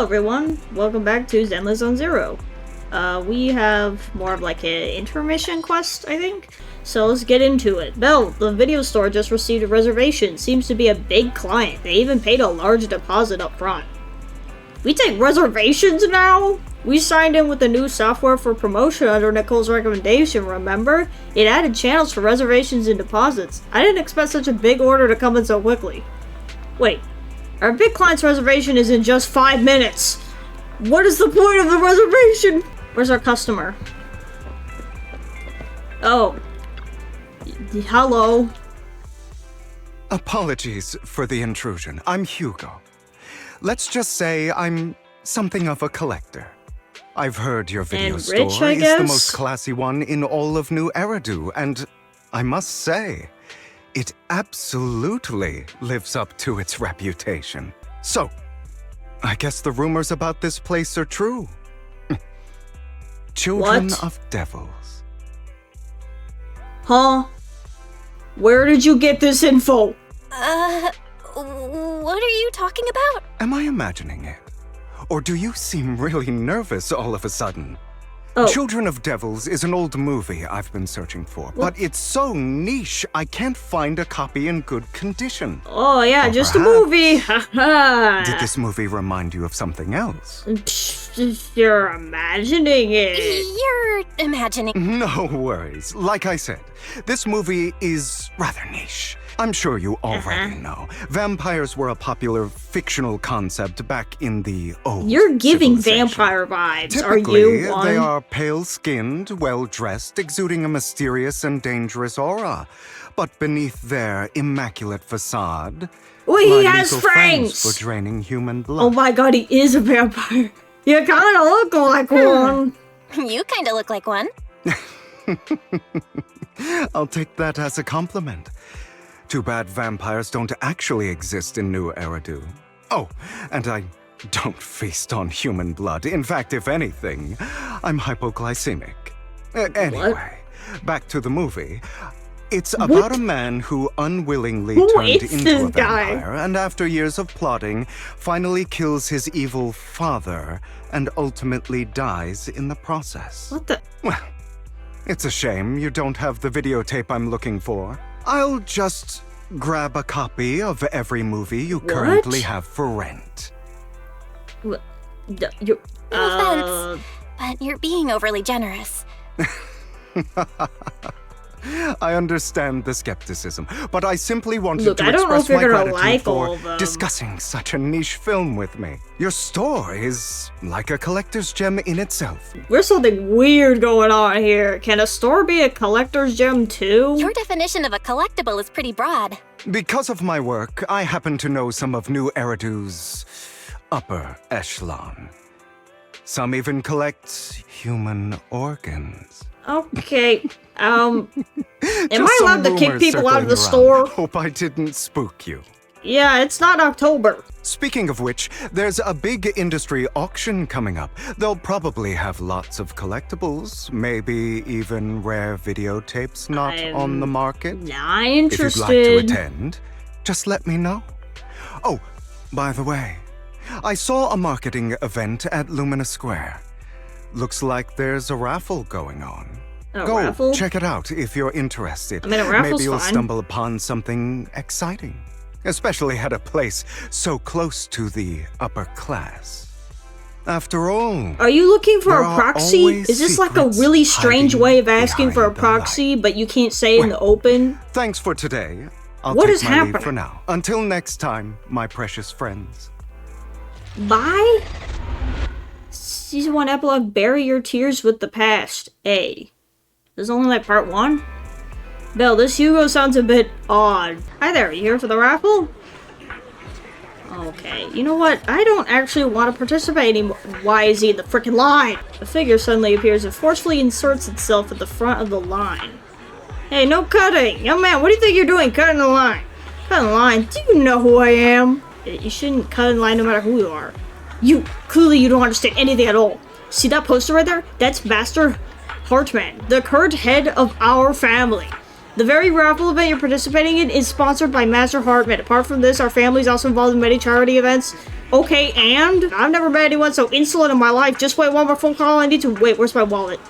Hello everyone, welcome back to Zenless on Zero. We have more of like an intermission quest, I think. So let's get into it. Bell, the video store just received a reservation. Seems to be a big client. They even paid a large deposit up front. We take reservations now? We signed in with the new software for promotion under Nicole's recommendation, remember? It added channels for reservations and deposits. I didn't expect such a big order to come in so quickly. Wait. Our big client's reservation is in just 5 minutes. What is the point of the reservation? Where's our customer? Oh. Hello. Apologies for the intrusion. I'm Hugo. Let's just say I'm something of a collector. I've heard your video store is the most classy one in all of New Eridu, and I must say, it absolutely lives up to its reputation. So, I guess the rumors about this place are true. Children of devils. Huh? Where did you get this info? What are you talking about? Am I imagining it? Or do you seem really nervous all of a sudden? Oh. Children of Devils is an old movie I've been searching for, but it's so niche I can't find a copy in good condition. Oh yeah, or just a movie. Did this movie remind you of something else? You're imagining it. You're imagining. No worries. Like I said, this movie is rather niche. I'm sure you already know. Vampires were a popular fictional concept back in the old You're giving civilization. vampire vibes, Typically, are you one? they are pale-skinned, well-dressed, exuding a mysterious and dangerous aura. But beneath their immaculate facade, he lie has lethal fangs for draining human blood. Oh my god, he is a vampire. You kinda look like one. You kinda look like one. I'll take that as a compliment. Too bad vampires don't actually exist in New Eridu. Oh, and I don't feast on human blood. In fact, if anything, I'm hypoglycemic. Anyway, back to the movie. It's about a man who unwillingly turned into a vampire, and after years of plotting, finally kills his evil father, and ultimately dies in the process. What the? Well, it's a shame you don't have the videotape I'm looking for. I'll just grab a copy of every movie you currently have for rent. No offense, but you're being overly generous. I understand the skepticism, but I simply wanted Look, to I don't know express if you're my gonna gratitude like all for of them. discussing such a niche film with me. Your store is like a collector's gem in itself. There's something weird going on here. Can a store be a collector's gem too? Your definition of a collectible is pretty broad. Because of my work, I happen to know some of New Eridu's upper echelon. Some even collect human organs. Okay, am I allowed to kick people out of the store? Hope I didn't spook you. Yeah, it's not October. Speaking of which, there's a big industry auction coming up. They'll probably have lots of collectibles, maybe even rare videotapes not on the market. Not interested. If you'd like to attend, just let me know. Oh, by the way, I saw a marketing event at Lumina Square. Looks like there's a raffle going on. Go raffle? Check it out if you're interested. I mean, a raffle's Maybe you'll fine. stumble upon something exciting, especially at a place so close to the upper class. After all, Are you looking for there a are proxy? always Is this like a secrets really strange hiding way of asking for a behind the proxy, but you can't say in the open? thanks for today. I'll What take is my happening? leave for now. Until next time, my precious friends. Bye? Season 1 epilogue, Bury Your Tears with the Past. A. This is only like part 1? Belle, this Hugo sounds a bit odd. Hi there, are you here for the raffle? Okay, you know what? I don't actually want to participate anymore. Why is he in the frickin' line? A figure suddenly appears and forcefully inserts itself at the front of the line. Hey, no cutting! Young man, what do you think you're doing cutting the line? Cutting the line? Do you know who I am? You shouldn't cut in line no matter who you are. Clearly you don't understand anything at all. See that poster right there? That's Master Hartman, the current head of our family. The very raffle event you're participating in is sponsored by Master Hartman. Apart from this, our family is also involved in many charity events. Okay, and I've never met anyone so insolent in my life. Just wait, one more phone call. I need to wait. Where's my wallet?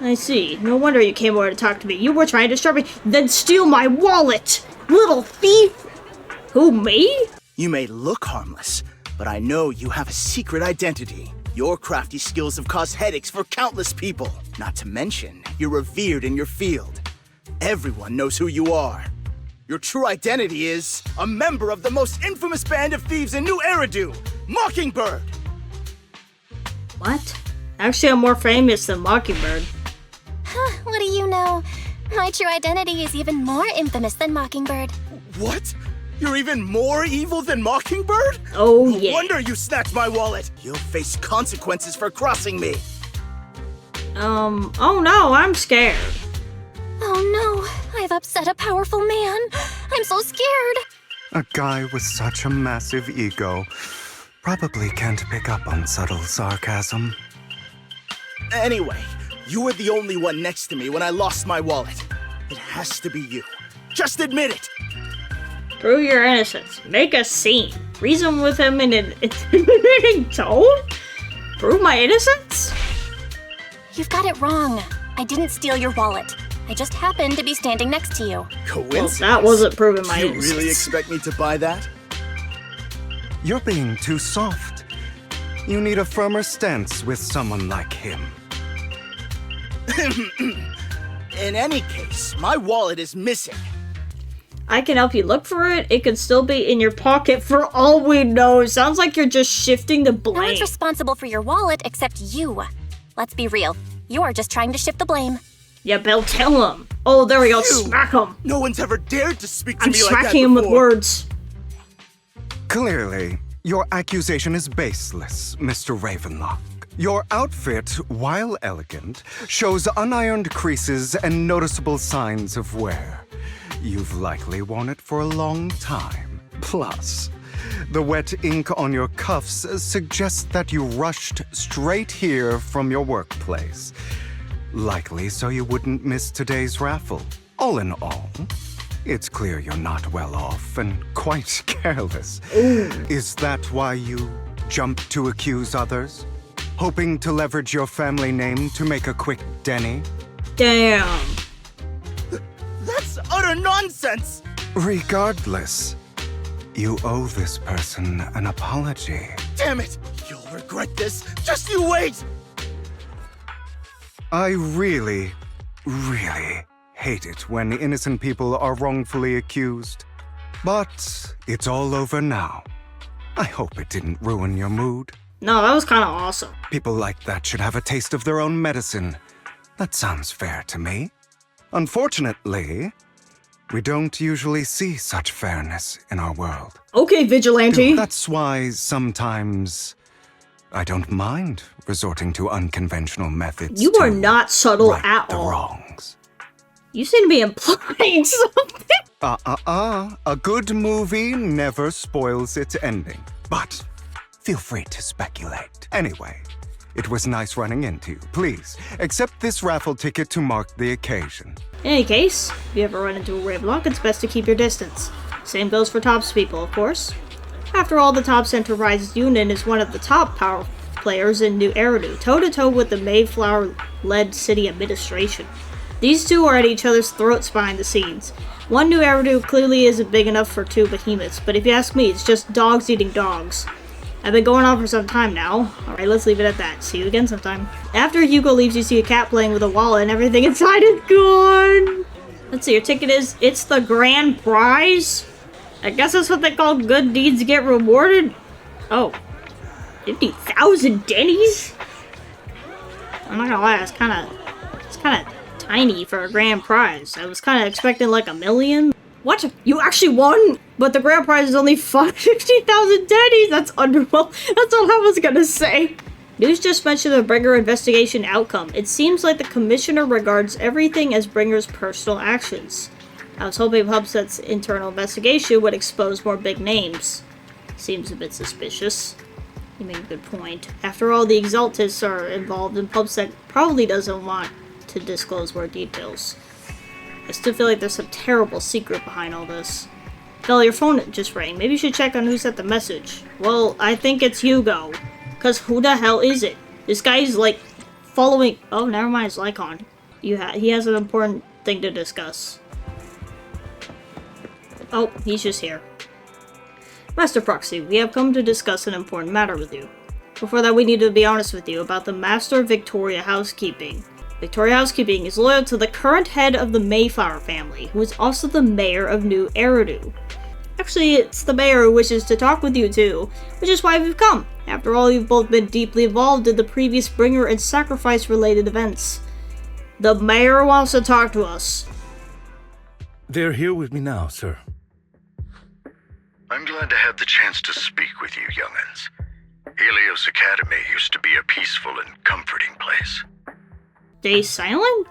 I see. No wonder you came over to talk to me. You were trying to disturb me. Then steal my wallet, little thief. Who, me? You may look harmless, but I know you have a secret identity. Your crafty skills have caused headaches for countless people. Not to mention, you're revered in your field. Everyone knows who you are. Your true identity is a member of the most infamous band of thieves in New Eridu, Mockingbird! What? Actually, I'm more famous than Mockingbird. Huh, what do you know? My true identity is even more infamous than Mockingbird. What? You're even more evil than Mockingbird? Oh, No yeah. wonder you snatched my wallet! You'll face consequences for crossing me! Oh no, I'm scared. Oh no, I've upset a powerful man. I'm so scared. A guy with such a massive ego probably can't pick up on subtle sarcasm. Anyway, you were the only one next to me when I lost my wallet. It has to be you. Just admit it! Prove your innocence. Make a scene. Reason with him in an intimidating tone? Prove my innocence? You've got it wrong. I didn't steal your wallet. I just happened to be standing next to you. Coincidence? Well, that wasn't proving my You innocence. really expect me to buy that? You're being too soft. You need a firmer stance with someone like him. In any case, my wallet is missing. I can help you look for it. It could still be in your pocket for all we know. Sounds like you're just shifting the No blame. one's responsible for your wallet except you. Let's be real. You're just trying to shift the blame. Yeah, Bill, tell him. Oh, there we go. You. Smack him. No one's ever dared to speak to I'm me like that smacking him with before. words. Clearly, your accusation is baseless, Mr. Ravenlock. Your outfit, while elegant, shows unironed creases and noticeable signs of wear. You've likely worn it for a long time. Plus, the wet ink on your cuffs suggests that you rushed straight here from your workplace. Likely so you wouldn't miss today's raffle. All in all, it's clear you're not well off and quite careless. Is that why you jumped to accuse others? Hoping to leverage your family name to make a quick Denny? Damn. That's utter nonsense! Regardless, you owe this person an apology. Damn it! You'll regret this! Just you wait! I really hate it when innocent people are wrongfully accused. But it's all over now. I hope it didn't ruin your mood. No, that was kind of awesome. People like that should have a taste of their own medicine. That sounds fair to me. Unfortunately, we don't usually see such fairness in our world. Okay, Vigilante. That's why sometimes I don't mind resorting to unconventional methods. You are to not subtle right at the all. wrongs. You seem to be implying something. A good movie never spoils its ending. But feel free to speculate. Anyway, it was nice running into you. Please, accept this raffle ticket to mark the occasion. In any case, if you ever run into a Ravenlock, it's best to keep your distance. Same goes for Topps people, of course. After all, the Topps Enterprises Union is one of the top power players in New Eridu, toe-to-toe with the Mayflower-led city administration. These two are at each other's throats behind the scenes. One New Eridu clearly isn't big enough for two behemoths, but if you ask me, it's just dogs eating dogs. I've been going on for some time now. Alright, let's leave it at that. See you again sometime. After Hugo leaves, you see a cat playing with a wallet and everything inside is gone! Let's see, your ticket is... It's the grand prize? I guess that's what they call good deeds get rewarded? Oh. 50,000 Denny's? I'm not gonna lie, it's kinda tiny for a grand prize. I was kinda expecting like 1 million. What? You actually won? But the grand prize is only 50,000 Denny's? That's underwhelming. That's all I was gonna say. News just mentioned the Bringer investigation outcome. It seems like the commissioner regards everything as Bringer's personal actions. I was hoping PubSec's internal investigation would expose more big names. Seems a bit suspicious. You make a good point. After all, the Exaltists are involved, and PubSec probably doesn't want to disclose more details. I still feel like there's some terrible secret behind all this. Belle, your phone just rang. Maybe you should check on who sent the message. Well, I think it's Hugo. Cause who the hell is it? This guy's like following. Oh, never mind. It's Lycon. He has an important thing to discuss. Oh, he's just here. Master Proxy, we have come to discuss an important matter with you. Before that, we need to be honest with you about the Master Victoria Housekeeping. Victoria Housekeeping is loyal to the current head of the Mayflower family, who is also the mayor of New Eridu. Actually, it's the mayor who wishes to talk with you too, which is why we've come. After all, you've both been deeply involved in the previous bringer and sacrifice-related events. The mayor wants to talk to us. They're here with me now, sir. I'm glad to have the chance to speak with you, young'uns. Helios Academy used to be a peaceful and comforting place. They silent?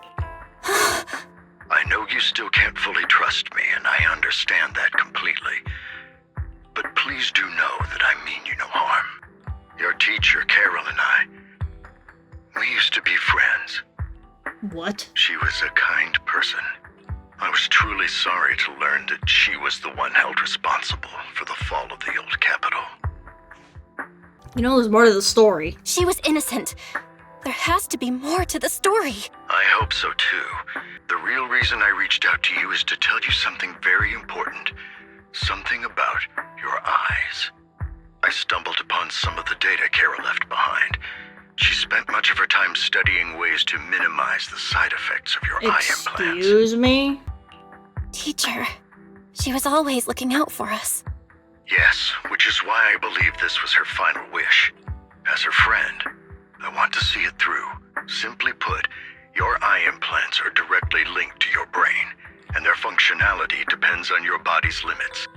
I know you still can't fully trust me, and I understand that completely. But please do know that I mean you no harm. Your teacher, Carol, and I, we used to be friends. What? She was a kind person. I was truly sorry to learn that she was the one held responsible for the fall of the old capital. You know, there's more to the story. She was innocent. There has to be more to the story. I hope so too. The real reason I reached out to you is to tell you something very important. Something about your eyes. I stumbled upon some of the data Carol left behind. She spent much of her time studying ways to minimize the side effects of your eye implants. Excuse me? Teacher, she was always looking out for us. Yes, which is why I believe this was her final wish. As her friend, I want to see it through. Simply put, your eye implants are directly linked to your brain, and their functionality depends on your body's limits.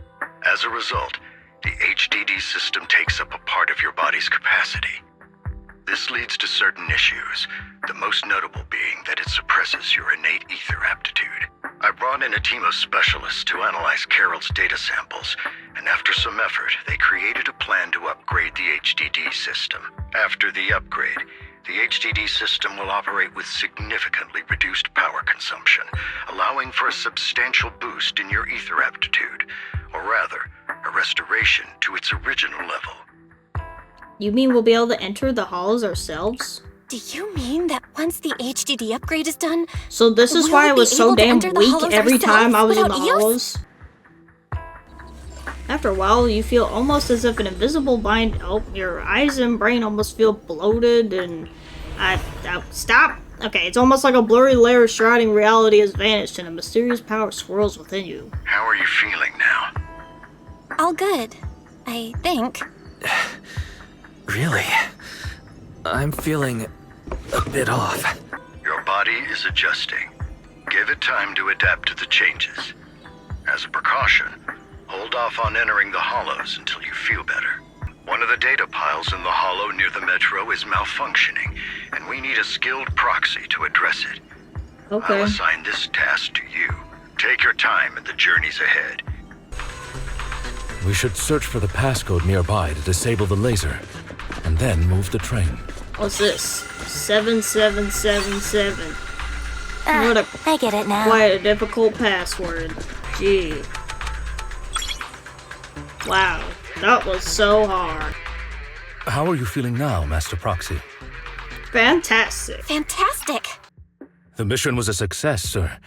As a result, the HDD system takes up a part of your body's capacity. This leads to certain issues, the most notable being that it suppresses your innate ether aptitude. I brought in a team of specialists to analyze Carol's data samples, and after some effort, they created a plan to upgrade the HDD system. After the upgrade, the HDD system will operate with significantly reduced power consumption, allowing for a substantial boost in your ether aptitude, or rather, a restoration to its original level. You mean we'll be able to enter the halls ourselves? Do you mean that once the HDD upgrade is done, So this is we'll why I be was so able to damn enter the weak hollows every time I was in the ourselves without hollows. After a while, you feel almost as if an invisible bind. Oh, your eyes and brain almost feel bloated and... Stop! Okay, it's almost like a blurry layer shrouding reality has vanished and a mysterious power swirls within you. How are you feeling now? All good, I think. Really? I'm feeling a bit off. Your body is adjusting. Give it time to adapt to the changes. As a precaution, hold off on entering the hollows until you feel better. One of the data piles in the hollow near the metro is malfunctioning, and we need a skilled proxy to address it. Okay. I'll assign this task to you. Take your time in the journeys ahead. We should search for the passcode nearby to disable the laser, and then move the train. What's this? 7777. What a I get it now. quite a difficult password. Gee. Wow, that was so hard. How are you feeling now, Master Proxy? Fantastic. Fantastic! The mission was a success, sir.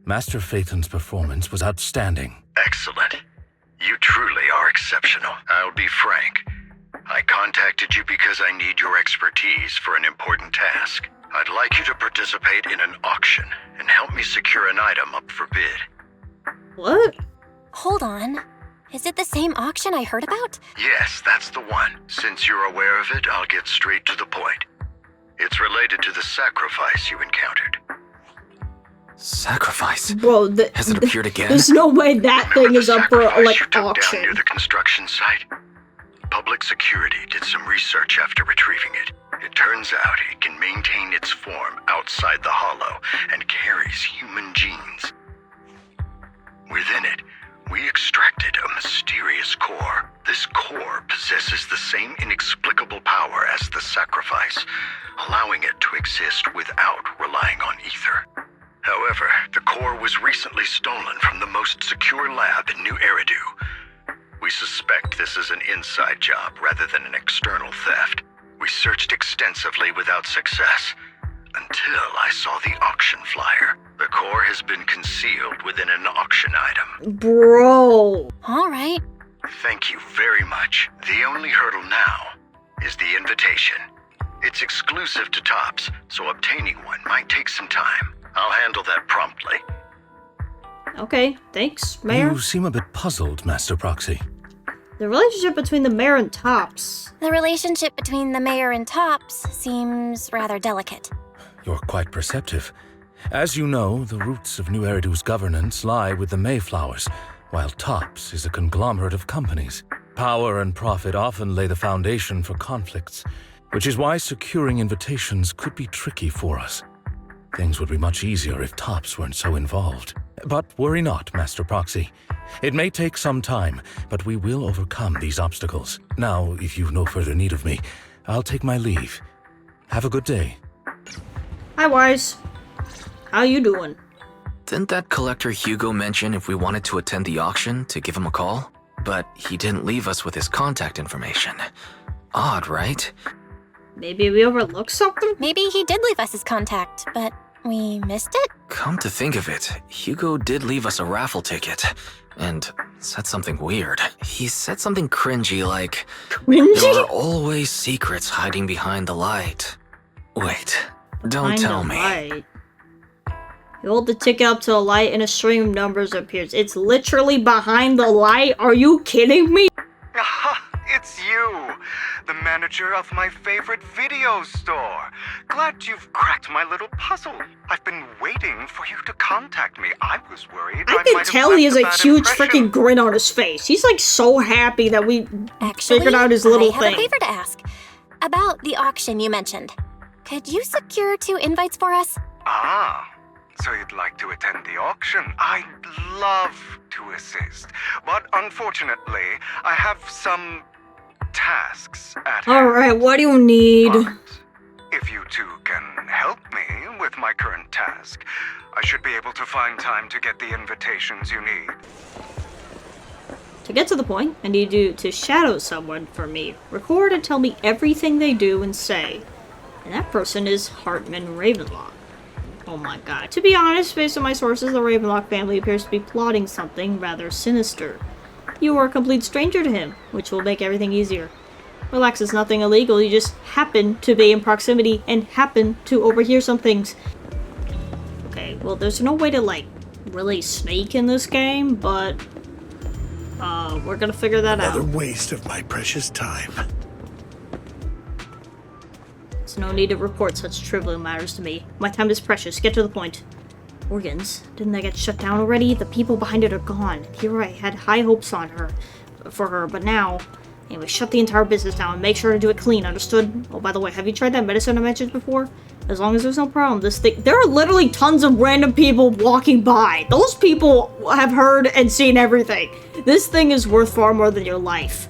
Master Phaeton's performance was outstanding. Excellent. You truly are exceptional. I'll be frank. I contacted you because I need your expertise for an important task. I'd like you to participate in an auction and help me secure an item up for bid. What? Hold on. Is it the same auction I heard about? Yes, that's the one. Since you're aware of it, I'll get straight to the point. It's related to the sacrifice you encountered. Sacrifice? Bro, Has it appeared again? There's no way that Remember thing the is up for, sacrifice like, you took down auction. near the construction site? Public security did some research after retrieving it. It turns out it can maintain its form outside the hollow and carries human genes. Within it, we extracted a mysterious core. This core possesses the same inexplicable power as the sacrifice, allowing it to exist without relying on ether. However, the core was recently stolen from the most secure lab in New Eridu. We suspect this is an inside job rather than an external theft. We searched extensively without success, until I saw the auction flyer. The core has been concealed within an auction item. Bro. All right. Thank you very much. The only hurdle now is the invitation. It's exclusive to Tops, so obtaining one might take some time. I'll handle that promptly. Okay, thanks, Mayor. You seem a bit puzzled, Master Proxy. The relationship between the mayor and Tops. The relationship between the mayor and Tops seems rather delicate. You're quite perceptive. As you know, the roots of New Eridu's governance lie with the Mayflowers, while Tops is a conglomerate of companies. Power and profit often lay the foundation for conflicts, which is why securing invitations could be tricky for us. Things would be much easier if Tops weren't so involved. But worry not, Master Proxy. It may take some time, but we will overcome these obstacles. Now, if you've no further need of me, I'll take my leave. Have a good day. Hi, Wise. How you doing? Didn't that collector Hugo mention if we wanted to attend the auction to give him a call? But he didn't leave us with his contact information. Odd, right? Maybe we overlooked something? Maybe he did leave us his contact, but we missed it? Come to think of it, Hugo did leave us a raffle ticket, and said something weird. He said something cringy like, "There Cringy? are always secrets hiding behind the light." Wait, don't Behind tell the me. light. You hold the ticket up to a light and a string of numbers appears. It's literally behind the light? Are you kidding me? Aha! It's you! The manager of my favorite video store. Glad you've cracked my little puzzle. I've been waiting for you to contact me. I was worried I might can have tell he has left a bad huge impression. freaking grin on his face. He's like so happy that we Actually, figured out his little I have thing. a favor to ask. About the auction you mentioned. Could you secure 2 invites for us? Ah, so you'd like to attend the auction? I'd love to assist, but unfortunately, I have some tasks at hand. Alright, what do you need? But if you two can help me with my current task, I should be able to find time to get the invitations you need. To get to the point, I need you to shadow someone for me. Record and tell me everything they do and say. And that person is Hartman Ravenlock. Oh my god. To be honest, based on my sources, the Ravenlock family appears to be plotting something rather sinister. You are a complete stranger to him, which will make everything easier. Relax, it's nothing illegal, you just happen to be in proximity and happen to overhear some things. Okay, well there's no way to like really sneak in this game, but we're gonna figure that out. Another waste of my precious time. There's no need to report such trivial matters to me. My time is precious. Get to the point. Organs. Didn't they get shut down already? The people behind it are gone. Here I had high hopes for her, but now... Anyway, shut the entire business down. Make sure to do it clean, understood? Oh, by the way, have you tried that medicine I mentioned before? As long as there's no problem, this thing... There are literally tons of random people walking by. Those people have heard and seen everything. This thing is worth far more than your life.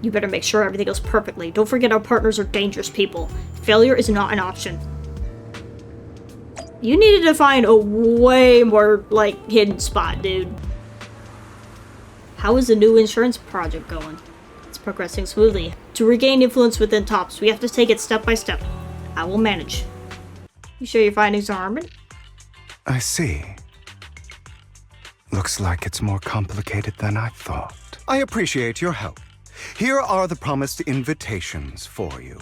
You better make sure everything goes perfectly. Don't forget our partners are dangerous people. Failure is not an option. You needed to find a way more, like, hidden spot, dude. How is the new insurance project going? It's progressing smoothly. To regain influence within Tops, we have to take it step by step. I will manage. You sure your findings are armored? I see. Looks like it's more complicated than I thought. I appreciate your help. Here are the promised invitations for you.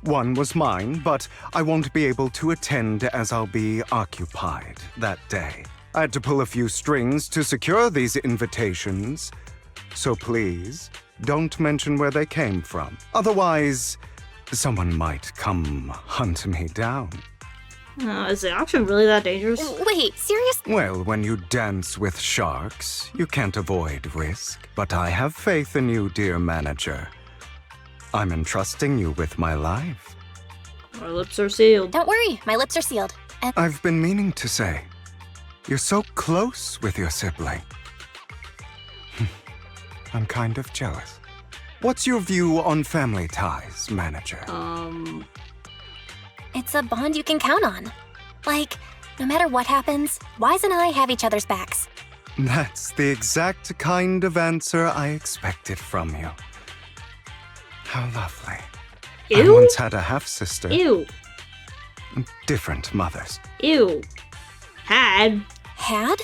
One was mine, but I won't be able to attend as I'll be occupied that day. I had to pull a few strings to secure these invitations, so please don't mention where they came from. Otherwise, someone might come hunt me down. Is the auction really that dangerous? Wait, serious? Well, when you dance with sharks, you can't avoid risk. But I have faith in you, dear manager. I'm entrusting you with my life. Our lips are sealed. Don't worry, my lips are sealed. And I've been meaning to say, you're so close with your sibling. I'm kind of jealous. What's your view on family ties, manager? it's a bond you can count on. Like, No matter what happens, Wise and I have each other's backs. That's the exact kind of answer I expected from you. How lovely. I Ew. once had a half-sister. Ew. Different mothers. Ew. Had? Had?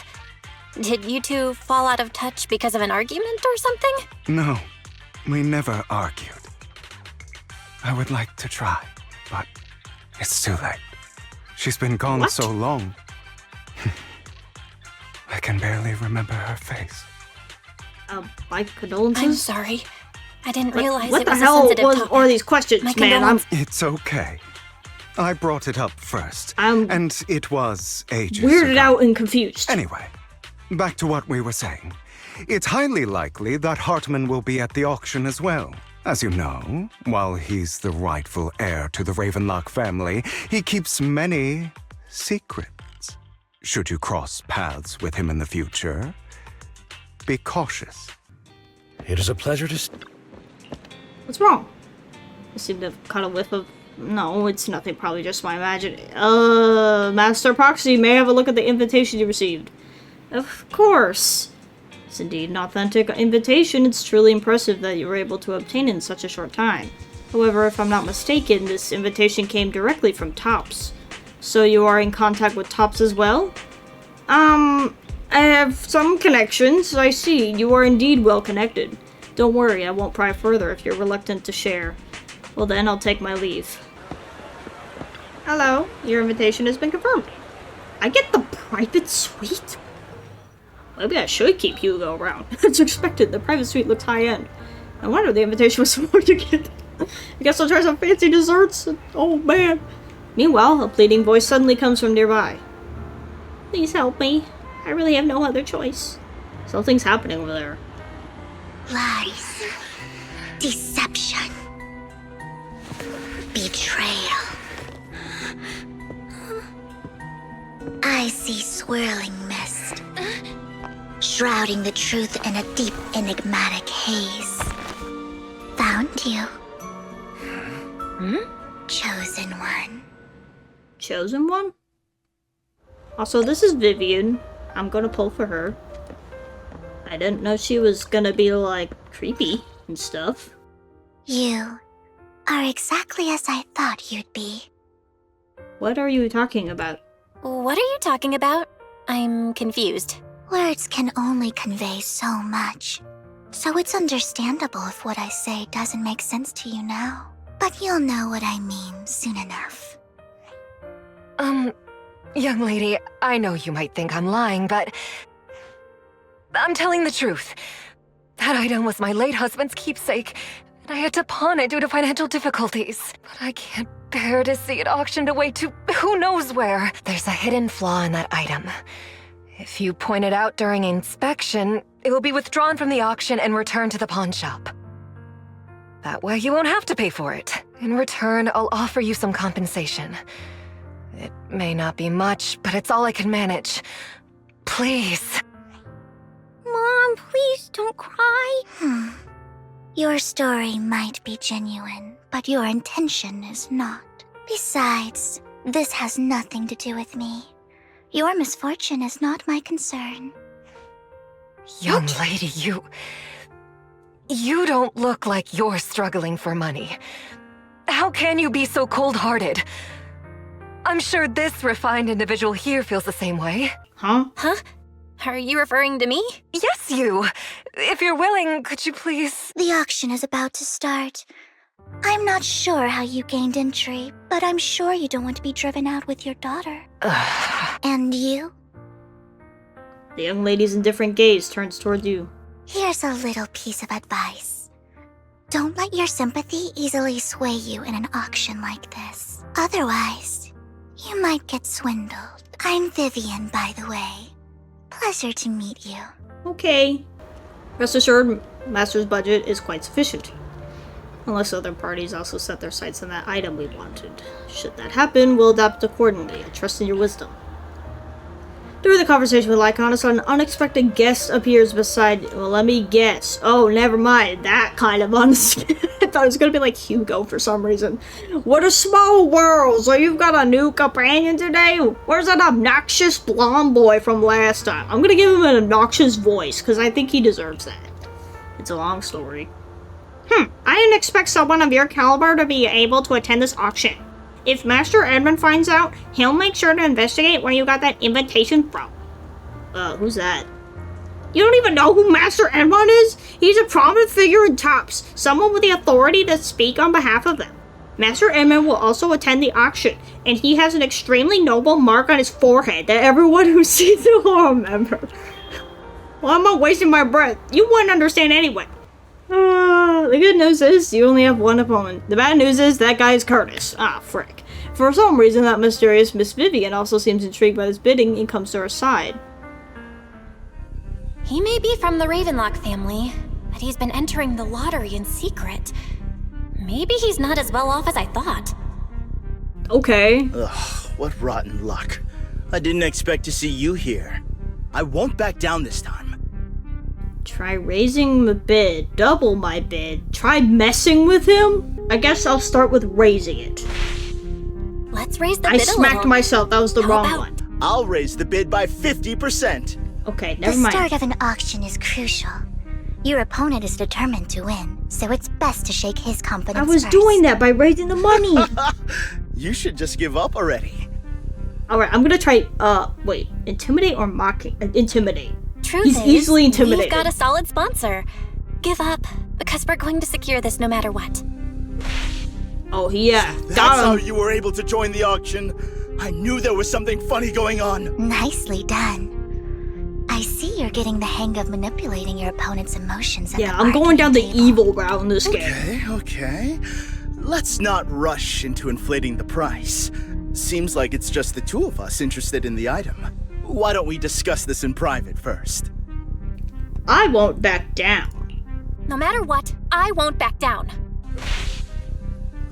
Did you two fall out of touch because of an argument or something? No, we never argued. I would like to try, but it's too late. She's been gone What? so long. I can barely remember her face. My condolences? I'm sorry. I didn't realize What it the was hell a sensitive was topic. all these questions, My man? condolences. It's okay. I brought it up first, I'm and it was ages weirded ago. out and confused. Anyway, back to what we were saying. It's highly likely that Hartman will be at the auction as well. As you know, while he's the rightful heir to the Ravenlock family, he keeps many secrets. Should you cross paths with him in the future, be cautious. It is a pleasure to... What's wrong? I seem to have caught a whiff of... No, it's nothing. Probably just my imagination. Master Proxy, may I have a look at the invitation you received? Of course. It's indeed an authentic invitation. It's truly impressive that you were able to obtain it in such a short time. However, if I'm not mistaken, this invitation came directly from Tops. So you are in contact with Tops as well? I have some connections. I see. You are indeed well connected. Don't worry, I won't pry further if you're reluctant to share. Well then, I'll take my leave. Hello, your invitation has been confirmed. I get the private suite? Maybe I should keep Hugo around. It's expected, the private suite looks high-end. I wonder the invitation was so hard to get. I guess I'll try some fancy desserts. Oh man. Meanwhile, a pleading voice suddenly comes from nearby. Please help me. I really have no other choice. Something's happening over there. Lies. Deception. Betrayal. I see swirling mist, shrouding the truth in a deep, enigmatic haze. Found you. Chosen one. Chosen one? Also, this is Vivian. I'm gonna pull for her. I didn't know she was gonna be, like, creepy and stuff. You are exactly as I thought you'd be. What are you talking about? What are you talking about? I'm confused. Words can only convey so much, so it's understandable if what I say doesn't make sense to you now. But you'll know what I mean soon enough. Young lady, I know you might think I'm lying, but I'm telling the truth. That item was my late husband's keepsake, and I had to pawn it due to financial difficulties. But I can't bear to see it auctioned away to who knows where. There's a hidden flaw in that item. If you point it out during inspection, it will be withdrawn from the auction and returned to the pawn shop. That way you won't have to pay for it. In return, I'll offer you some compensation. It may not be much, but it's all I can manage. Please. Mom, please don't cry. Your story might be genuine, but your intention is not. Besides, this has nothing to do with me. Your misfortune is not my concern. Young lady, you don't look like you're struggling for money. How can you be so cold-hearted? I'm sure this refined individual here feels the same way. Huh? Huh? Are you referring to me? Yes, you. If you're willing, could you please... The auction is about to start. I'm not sure how you gained entry, but I'm sure you don't want to be driven out with your daughter. And you? The young lady's indifferent gaze turns toward you. Here's a little piece of advice. Don't let your sympathy easily sway you in an auction like this. Otherwise, you might get swindled. I'm Vivian, by the way. Pleasure to meet you. Okay. Rest assured, Master's budget is quite sufficient. Unless other parties also set their sights on that item we wanted. Should that happen, we'll adapt accordingly. I trust in your wisdom. During the conversation with Lycanos, an unexpected guest appears beside. Well, let me guess. Oh, never mind. That kind of I thought it was gonna be like Hugo for some reason. What a small world! So you've got a new companion today? Where's that obnoxious blonde boy from last time? I'm gonna give him an obnoxious voice, because I think he deserves that. It's a long story. I didn't expect someone of your caliber to be able to attend this auction. If Master Edmund finds out, he'll make sure to investigate where you got that invitation from. Who's that? You don't even know who Master Edmund is? He's a prominent figure in Tops, someone with the authority to speak on behalf of them. Master Edmund will also attend the auction, and he has an extremely noble mark on his forehead that everyone who sees it will remember. Well, I'm not wasting my breath. You wouldn't understand anyway. The good news is, you only have one opponent. The bad news is, that guy is Curtis. Ah, frick. For some reason, that mysterious Miss Vivian also seems intrigued by this bidding and comes to her side. He may be from the Ravenlock family, but he's been entering the lottery in secret. Maybe he's not as well off as I thought. Okay. Ugh, what rotten luck. I didn't expect to see you here. I won't back down this time. Try raising the bid, double my bid. Try messing with him? I guess I'll start with raising it. Let's raise the bid a little. I smacked myself, that was the wrong one. I'll raise the bid by 50%. Okay, never mind. The start of an auction is crucial. Your opponent is determined to win, so it's best to shake his confidence I was first. doing that by raising the money. You should just give up already. Alright, I'm gonna try, wait, intimidate or mocking? Intimidate. Truth He's easily intimidated. We've got a solid sponsor. Give up, because we're going to secure this no matter what. Oh, yeah. That's how you were able to join the auction. I knew there was something funny going on. Nicely done. I see you're getting the hang of manipulating your opponent's emotions. Yeah, I'm going down the evil route in this game. Okay. Let's not rush into inflating the price. Seems like it's just the two of us interested in the item. Why don't we discuss this in private first? I won't back down. No matter what, I won't back down.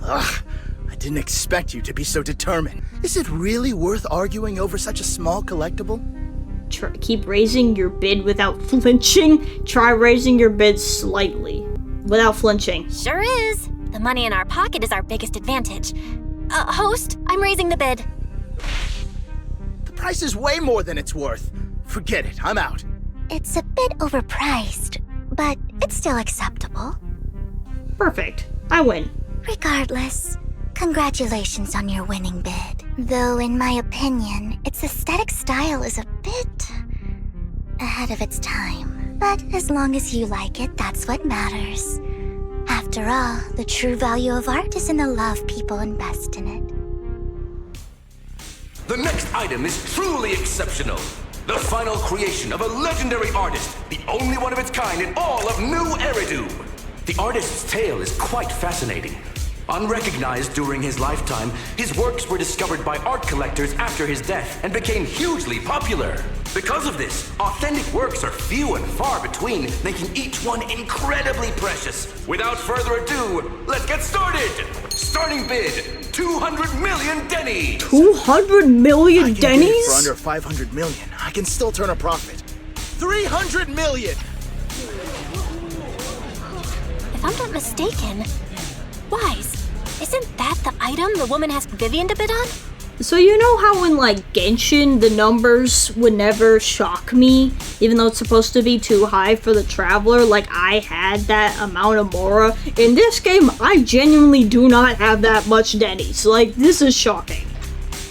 Ugh, I didn't expect you to be so determined. Is it really worth arguing over such a small collectible? Keep raising your bid without flinching. Try raising your bid slightly. Without flinching. Sure is. The money in our pocket is our biggest advantage. Host, I'm raising the bid. The price is way more than it's worth. Forget it, I'm out. It's a bit overpriced, but it's still acceptable. Perfect. I win. Regardless, congratulations on your winning bid. Though, in my opinion, its aesthetic style is a bit ahead of its time. But as long as you like it, that's what matters. After all, the true value of art is in the love people invest in it. The next item is truly exceptional. The final creation of a legendary artist, the only one of its kind in all of New Eridu. The artist's tale is quite fascinating. Unrecognized during his lifetime, his works were discovered by art collectors after his death and became hugely popular. Because of this, authentic works are few and far between, making each one incredibly precious. Without further ado, let's get started! Starting bid, 200 million dennies! 200 million I can dennies? get it for under 500 million. I can still turn a profit. 300 million! If I'm not mistaken, Wise, isn't that the item the woman asked Vivian to bid on? So you know how in like Genshin the numbers would never shock me, even though it's supposed to be too high for the Traveler, like I had that amount of Mora. In this game, I genuinely do not have that much dennies. Like, this is shocking.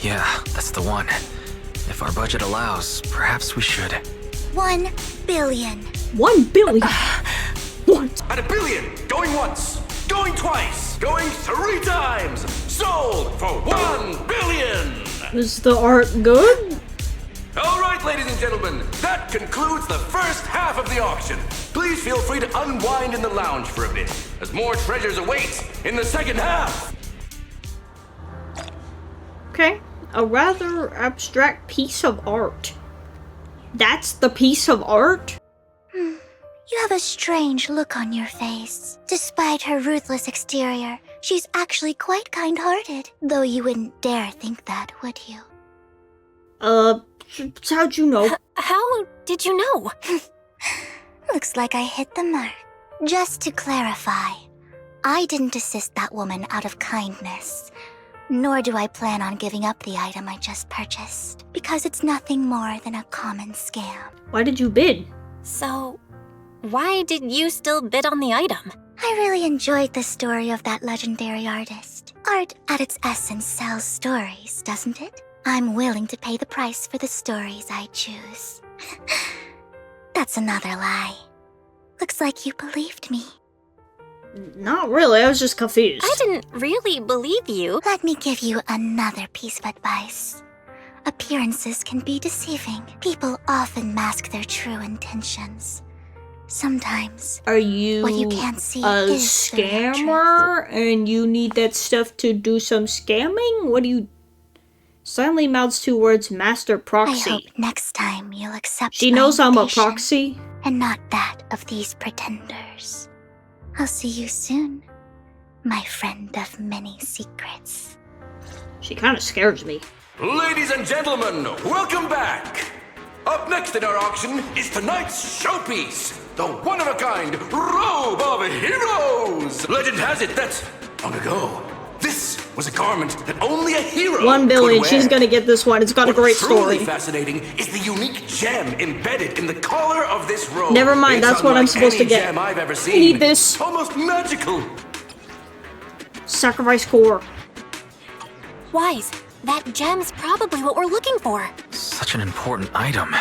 Yeah, that's the one. If our budget allows, perhaps we should. 1 billion. 1 billion? What? At $1 billion, going once, going twice, going 3 times. Sold for 1 billion. Is the art good? All right, ladies and gentlemen, that concludes the first half of the auction. Please feel free to unwind in the lounge for a bit, as more treasures await in the second half. Okay, a rather abstract piece of art. That's the piece of art? You have a strange look on your face. Despite her ruthless exterior, she's actually quite kind-hearted. Though you wouldn't dare think that, would you? How'd you know? How did you know? Looks like I hit the mark. Just to clarify, I didn't assist that woman out of kindness. Nor do I plan on giving up the item I just purchased, because it's nothing more than a common scam. Why did you bid? So, why did you still bid on the item? I really enjoyed the story of that legendary artist. Art, at its essence, sells stories, doesn't it? I'm willing to pay the price for the stories I choose. That's another lie. Looks like you believed me. Not really, I was just confused. I didn't really believe you. Let me give you another piece of advice. Appearances can be deceiving. People often mask their true intentions. Sometimes, Are you what you can't see a is the real scammer and you need that stuff to do some scamming? What do you... Silently mouths two words, master I proxy. hope next time you'll accept She my knows I'm a invitation, proxy? and not that of these pretenders. I'll see you soon, my friend of many secrets. She kinda scares me. Ladies and gentlemen, welcome back! Up next in our auction is tonight's showpiece, the one-of-a-kind Robe of Heroes! Legend has it that, long ago, this was a garment that only a hero 1 billion, could she's wear. gonna get this one. It's got a great Truly story. fascinating is the unique gem embedded in the collar of this robe. Never mind, It's that's what I'm unlike supposed to any get. Gem I've ever I seen. need this. Almost magical. Sacrifice core. Wise, that gem's probably what we're looking for. Such an important item,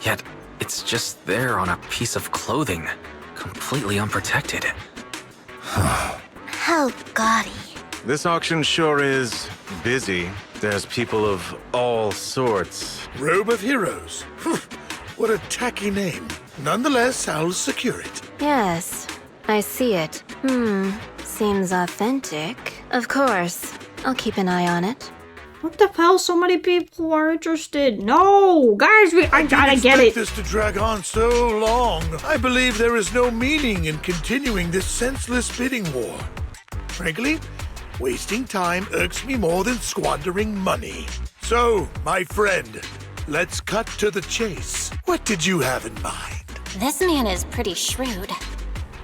yet it's just there on a piece of clothing, completely unprotected. How gaudy. This auction sure is busy. There's people of all sorts. Robe of Heroes. What a tacky name. Nonetheless, I'll secure it. Yes, I see it. Seems authentic. Of course, I'll keep an eye on it. What the hell? So many people are interested. No! Guys, I gotta get it. This to drag on so long. I believe there is no meaning in continuing this senseless bidding war. Frankly, wasting time irks me more than squandering money. So, my friend, let's cut to the chase. What did you have in mind? This man is pretty shrewd.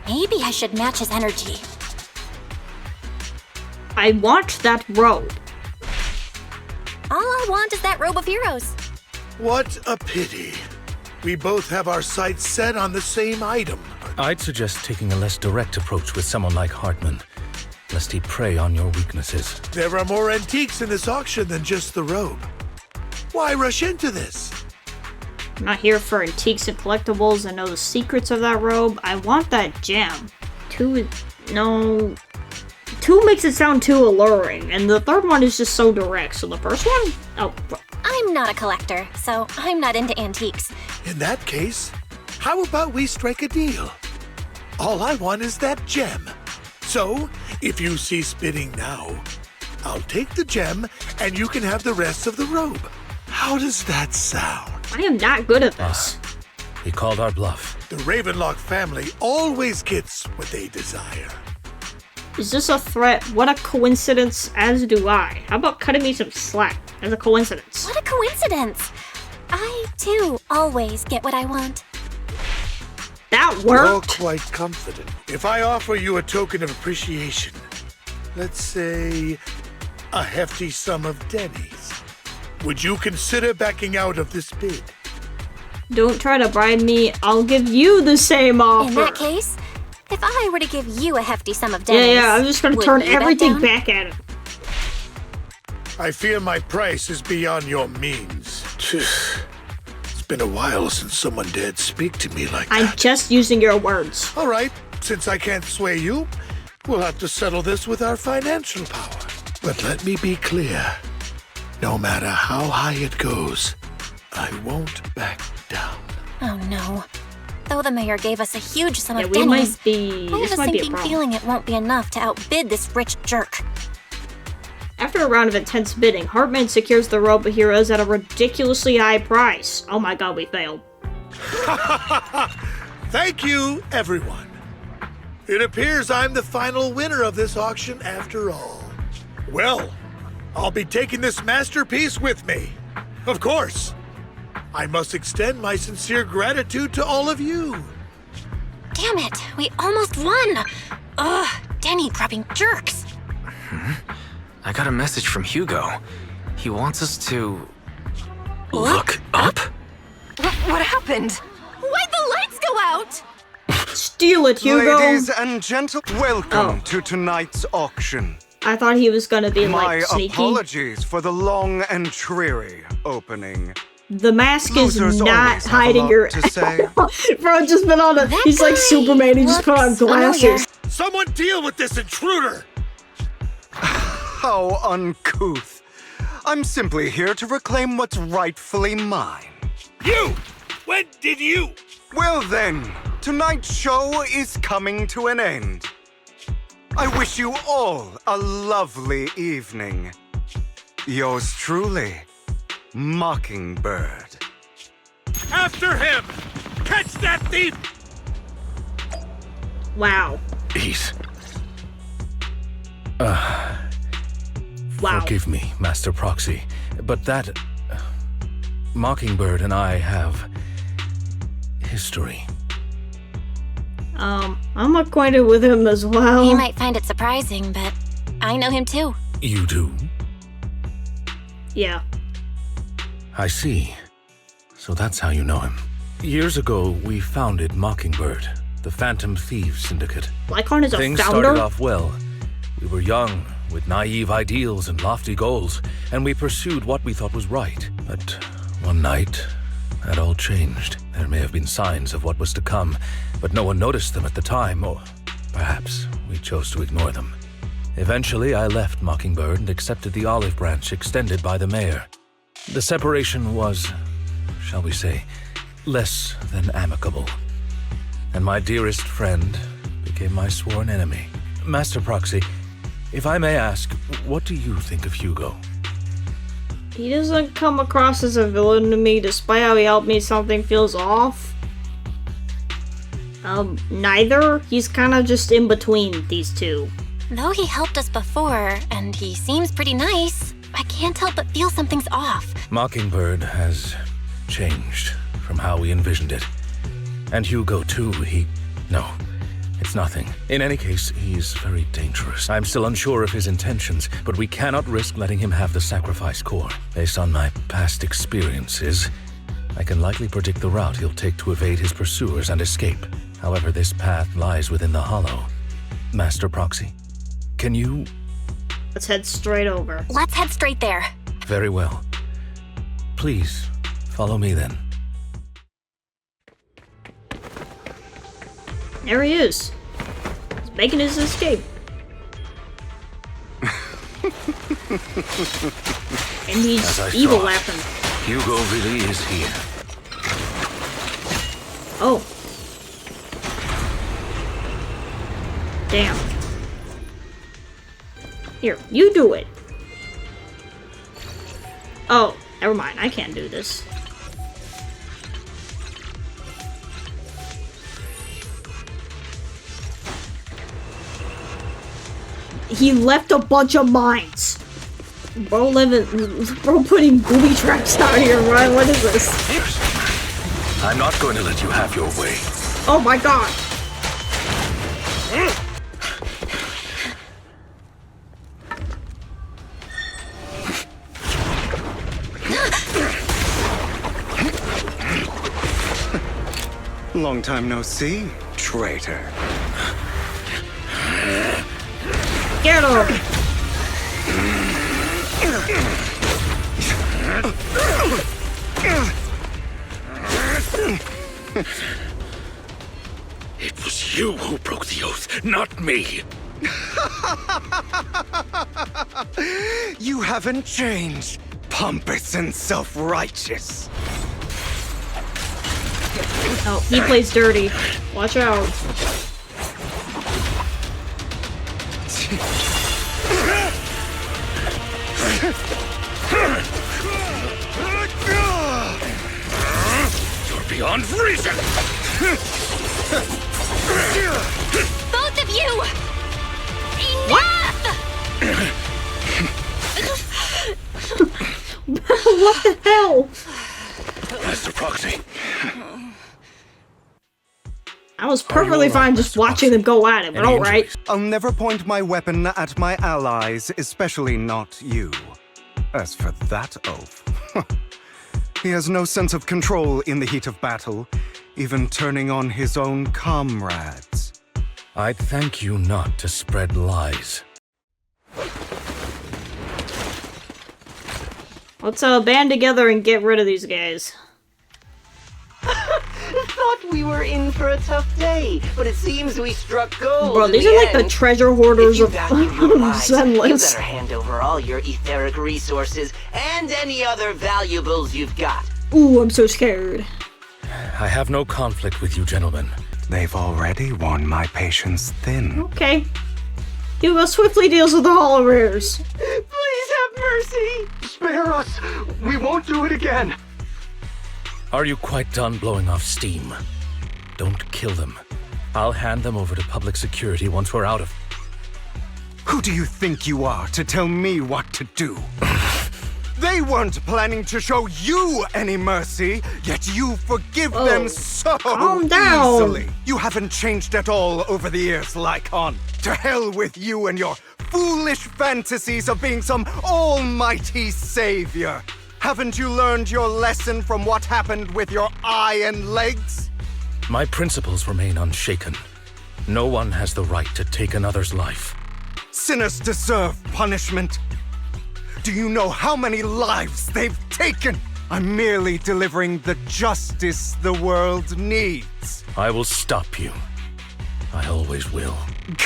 Maybe I should match his energy. I want that robe. All I want is that Robe of Heroes. What a pity. We both have our sights set on the same item. I'd suggest taking a less direct approach with someone like Hartman, lest he prey on your weaknesses. There are more antiques in this auction than just the robe. Why rush into this? I'm not here for antiques and collectibles. I know the secrets of that robe. I want that gem. 2 makes it sound too alluring, and the third one is just so direct. So the first one? Oh. I'm not a collector, so I'm not into antiques. In that case, how about we strike a deal? All I want is that gem. So, if you cease bidding now, I'll take the gem and you can have the rest of the robe. How does that sound? I am not good at this. He called our bluff. The Ravenlock family always gets what they desire. Is this a threat? What a coincidence, as do I. How about cutting me some slack as a coincidence? What a coincidence! I, too, always get what I want. That You're worked. quite confident. If I offer you a token of appreciation, let's say a hefty sum of dennies, would you consider backing out of this bid? Don't try to bribe me. I'll give you the same offer. In that case, if I were to give you a hefty sum of dennies, Yeah, I'm just gonna would turn you back everything down? back at him. I fear my price is beyond your means. It's been a while since someone dared speak to me like I'm that. just using your words. All right, since I can't sway you, we'll have to settle this with our financial power. But let me be clear. No matter how high it goes, I won't back down. Oh no. Though the mayor gave us a huge sum Yeah, of we dennies, might be. I This have a might be a sinking problem. feeling it won't be enough to outbid this rich jerk. After a round of intense bidding, Hartman secures the Robe of Heroes at a ridiculously high price. Oh my god, we failed. Thank you, everyone. It appears I'm the final winner of this auction after all. Well, I'll be taking this masterpiece with me. Of course. I must extend my sincere gratitude to all of you. Damn it, we almost won! Ugh, Denny grabbing jerks. I got a message from Hugo. He wants us to... look up? What happened? Why'd the lights go out? Steal it, Hugo! Ladies and gentlemen, welcome to tonight's auction. I thought he was gonna be, like, sneaky. My apologies for the long and dreary opening. The mask is Losers not always have a hiding lot your... to say. Bro just been on a... He's like Superman, he just put on glasses. Someone deal with this intruder! How uncouth. I'm simply here to reclaim what's rightfully mine. You! When did you? Well then, tonight's show is coming to an end. I wish you all a lovely evening. Yours truly, Mockingbird. After him! Catch that thief! Wow. Ease. Wow. Forgive me, Master Proxy, but that... Mockingbird and I have... history. I'm acquainted with him as well. You might find it surprising, but I know him too. You do? Yeah. I see. So that's how you know him. Years ago, we founded Mockingbird, the Phantom Thieves Syndicate. Lycon is a Things founder? started off well. We were young, with naive ideals and lofty goals, and we pursued what we thought was right. But one night, that all changed. There may have been signs of what was to come, but no one noticed them at the time, or perhaps we chose to ignore them. Eventually, I left Mockingbird and accepted the olive branch extended by the mayor. The separation was, shall we say, less than amicable. And my dearest friend became my sworn enemy. Master Proxy, if I may ask, what do you think of Hugo? He doesn't come across as a villain to me, despite how he helped me. Something feels off. Neither. He's kind of just in between these two. Though he helped us before, and he seems pretty nice, I can't help but feel something's off. Mockingbird has changed from how we envisioned it. And Hugo, too, No, it's nothing. In any case, he's very dangerous. I'm still unsure of his intentions, but we cannot risk letting him have the sacrifice core. Based on my past experiences, I can likely predict the route he'll take to evade his pursuers and escape. However, this path lies within the hollow. Master Proxy, can you... Let's head straight over. Let's head straight there. Very well. Please, follow me then. There he is. He's making his escape. And he's evil laughing. Hugo really is here. Oh. Damn. Here, you do it. Oh, never mind. I can't do this. He left a bunch of mines. Bro putting booby traps out here, Ryan. What is this? I'm not going to let you have your way. Oh my god. Long time no see, traitor. Get him! It was you who broke the oath, not me. You haven't changed, pompous and self-righteous. Oh, he plays dirty. Watch out. You're beyond reason. Both of you! Enough! What the hell? As I was perfectly fine just watching them go at it, but alright. I'll never point my weapon at my allies, especially not you. As for that oaf, he has no sense of control in the heat of battle, even turning on his own comrades. I'd thank you not to spread lies. Let's band together and get rid of these guys. Thought we were in for a tough day, but it seems we struck gold. Bro, these are like the treasure hoarders of Zenless. Zenless. You better hand over all your etheric resources and any other valuables you've got. Ooh, I'm so scared. I have no conflict with you, gentlemen. They've already worn my patience thin. Okay. Hugo swiftly deals with the Hall of Rares. Please have mercy! Spare us! We won't do it again! Are you quite done blowing off steam? Don't kill them. I'll hand them over to public security once we're out of... Who do you think you are to tell me what to do? They weren't planning to show you any mercy, yet you forgive them so easily. You haven't changed at all over the years, Lycon. To hell with you and your foolish fantasies of being some almighty savior. Haven't you learned your lesson from what happened with your eye and legs? My principles remain unshaken. No one has the right to take another's life. Sinners deserve punishment. Do you know how many lives they've taken? I'm merely delivering the justice the world needs. I will stop you. I always will.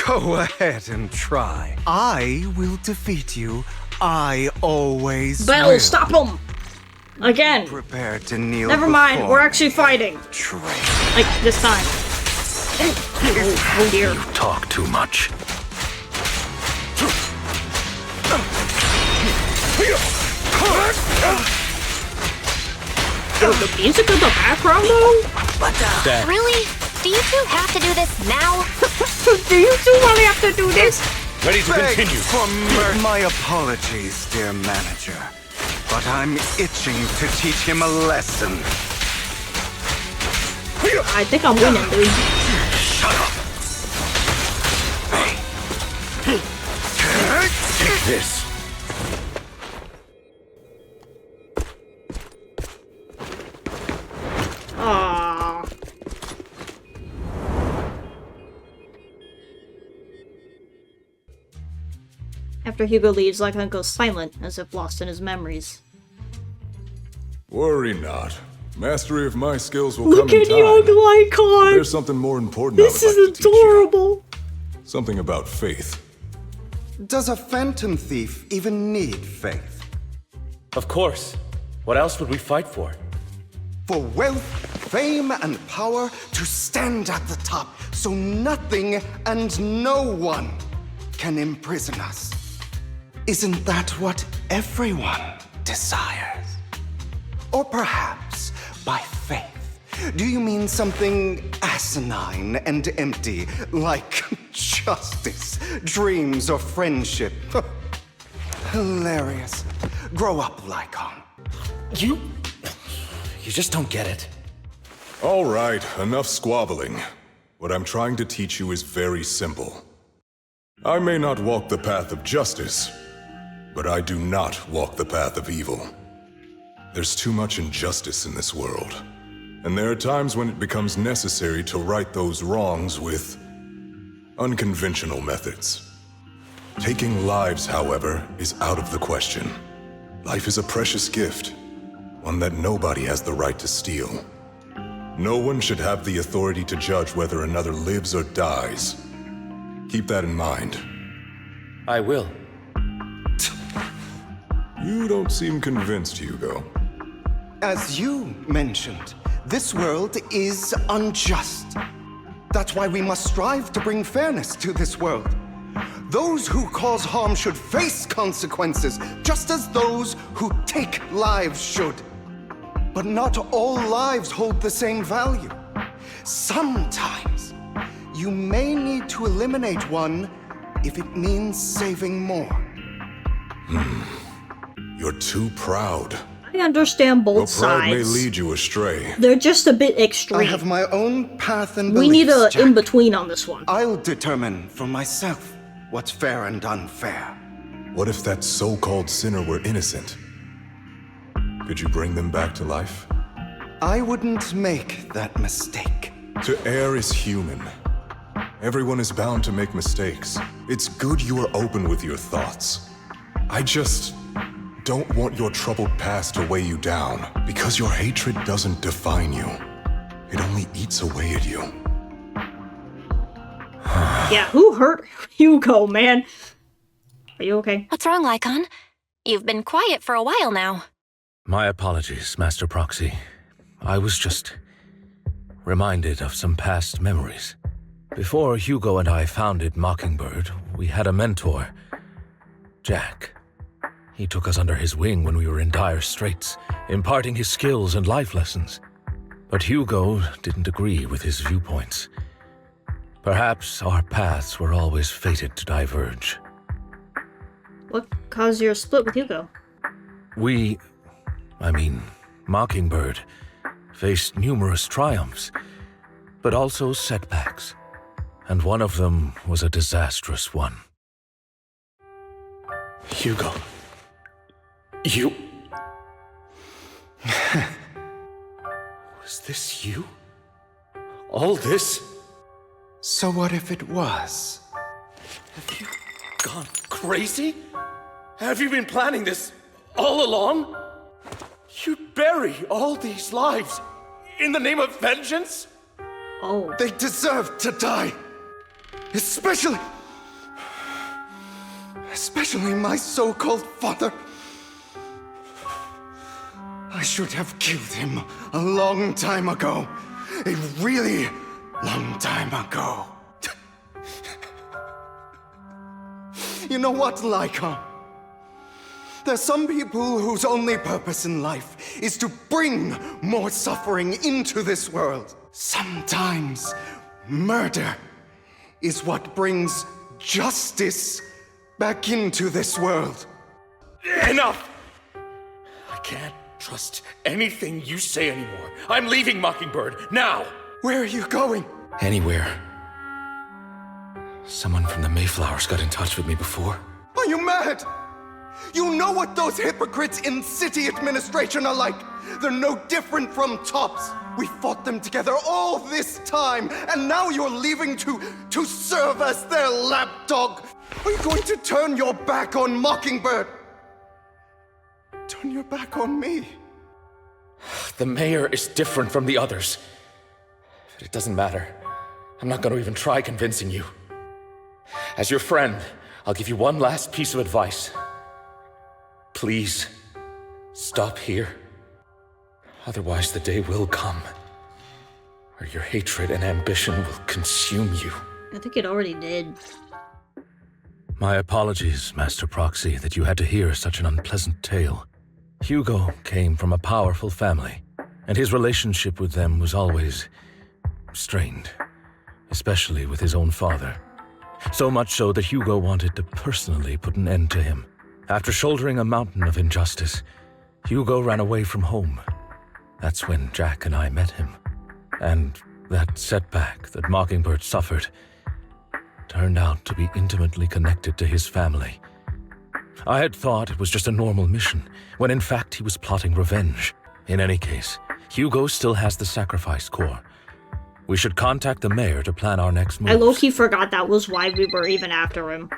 Go ahead and try. I will defeat you. I always will. Bell, stop him! Again. Prepared to kneel. Never mind, we're actually fighting. Like, this time. Oh dear. You talk too much. Yo, the music in the background though? Really? Do you two have to do this now? Do you two really have to do this? Ready to continue. My apologies, dear manager. But I'm itching to teach him a lesson. I think I'm winning, dude. Shut up! Take this. Aww. After Hugo leaves, Lycon goes silent, as if lost in his memories. Worry not. Mastery of my skills will Look come in at time. young Lycon! There's something more important This I would is like to teach adorable! you. Something about faith. Does a phantom thief even need faith? Of course. What else would we fight for? For wealth, fame, and power to stand at the top, so nothing and no one can imprison us. Isn't that what everyone desires? Or perhaps by faith, do you mean something asinine and empty, like justice, dreams, or friendship? Hilarious. Grow up, Lycon. You just don't get it. All right, enough squabbling. What I'm trying to teach you is very simple. I may not walk the path of justice, but I do not walk the path of evil. There's too much injustice in this world, and there are times when it becomes necessary to right those wrongs with unconventional methods. Taking lives, however, is out of the question. Life is a precious gift, one that nobody has the right to steal. No one should have the authority to judge whether another lives or dies. Keep that in mind. I will. You don't seem convinced, Hugo. As you mentioned, this world is unjust. That's why we must strive to bring fairness to this world. Those who cause harm should face consequences, just as those who take lives should. But not all lives hold the same value. Sometimes, you may need to eliminate one if it means saving more. You're too proud. I understand both Your pride may sides. lead you astray. They're just a bit extreme. I have my own path and we beliefs, need a Jack. in-between on this one. I'll determine for myself what's fair and unfair. What if that so-called sinner were innocent? Could you bring them back to life? I wouldn't make that mistake. To err is human. Everyone is bound to make mistakes. It's good you are open with your thoughts. I just don't want your troubled past to weigh you down, because your hatred doesn't define you. It only eats away at you. Yeah, who hurt Hugo, man? Are you okay? What's wrong, Lycon? You've been quiet for a while now. My apologies, Master Proxy. I was just reminded of some past memories. Before Hugo and I founded Mockingbird, we had a mentor, Jack. He took us under his wing when we were in dire straits, imparting his skills and life lessons. But Hugo didn't agree with his viewpoints. Perhaps our paths were always fated to diverge. What caused your split with Hugo? Mockingbird, faced numerous triumphs, but also setbacks. And one of them was a disastrous one. Hugo. You... Was this you? All this? So what if it was? Have you gone crazy? Have you been planning this all along? You'd bury all these lives in the name of vengeance? Oh. They deserve to die. Especially my so-called father. I should have killed him a long time ago. A really long time ago. You know what, Lycon? There's some people whose only purpose in life is to bring more suffering into this world. Sometimes murder is what brings justice back into this world. Enough! I can't trust anything you say anymore. I'm leaving Mockingbird, now! Where are you going? Anywhere. Someone from the Mayflowers got in touch with me before. Are you mad? You know what those hypocrites in city administration are like. They're no different from tops. We fought them together all this time, and now you're leaving to serve as their lapdog. Are you going to turn your back on Mockingbird? Turn your back on me. The mayor is different from the others. But it doesn't matter. I'm not going to even try convincing you. As your friend, I'll give you one last piece of advice. Please, stop here. Otherwise, the day will come where your hatred and ambition will consume you. I think it already did. My apologies, Master Proxy, that you had to hear such an unpleasant tale. Hugo came from a powerful family, and his relationship with them was always strained, especially with his own father. So much so that Hugo wanted to personally put an end to him. After shouldering a mountain of injustice, Hugo ran away from home. That's when Jack and I met him. And that setback that Mockingbird suffered turned out to be intimately connected to his family. I had thought it was just a normal mission, when in fact he was plotting revenge. In any case, Hugo still has the sacrifice core. We should contact the mayor to plan our next move. I low-key forgot that was why we were even after him.